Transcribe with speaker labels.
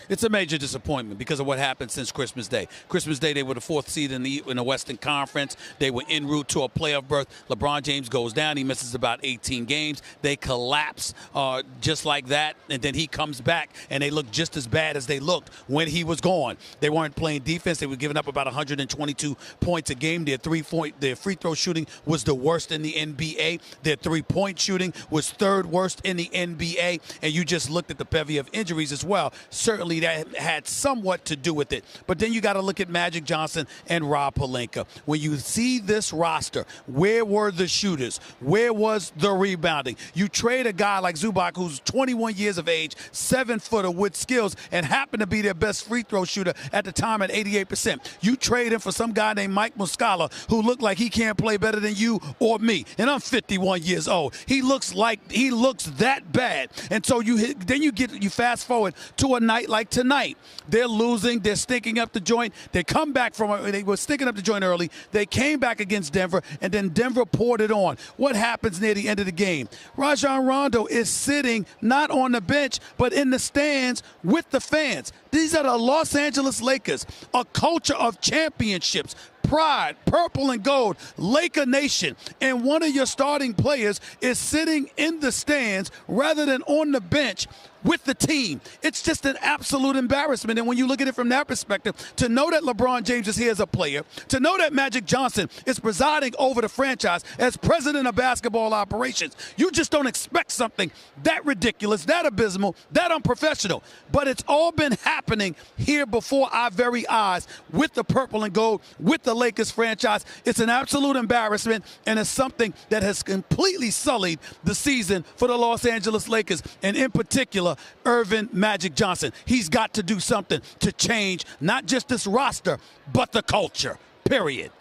Speaker 1: It's a major disappointment because of what happened since Christmas Day. Christmas Day, they were the 4th seed in the Western Conference. They were en route to a playoff berth. LeBron James goes down. He misses about 18 games. They collapse just like that, and then he comes back, and they look just as bad as they looked when he was gone. They weren't playing defense. They were giving up about 122 points a game. Their free throw shooting was the worst in the NBA. Their three-point shooting was 3rd worst in the NBA, and you just looked at the bevy of injuries as well. Certainly that had somewhat to do with it. But then you got to look at Magic Johnson and Rob Pelinka. When you see this roster, where were the shooters? Where was the rebounding? You trade a guy like Zubac, who's 21 years of age, 7-footer with skills, and happened to be their best free throw shooter at the time at 88%. You trade him for some guy named Mike Muscala, who looked like he can't play better than you or me. And I'm 51 years old. He looks that bad. And so you fast forward to a night like tonight. They're losing. They're stinking up the joint. They come back they were stinking up the joint early. They came back against Denver, and then Denver poured it on. What happens near the end of the game? Rajon Rondo is sitting not on the bench, but in the stands with the fans. These are the Los Angeles Lakers, a culture of championships, pride, purple and gold, Laker Nation, and one of your starting players is sitting in the stands rather than on the bench with the team. It's just an absolute embarrassment. And when you look at it from that perspective, to know that LeBron James is here as a player, to know that Magic Johnson is presiding over the franchise as president of basketball operations, you just don't expect something that ridiculous, that abysmal, that unprofessional. But it's all been happening here before our very eyes with the purple and gold, with the Lakers franchise. It's an absolute embarrassment, and it's something that has completely sullied the season for the Los Angeles Lakers, and in particular, Earvin Magic Johnson. He's got to do something to change not just this roster, but the culture, period.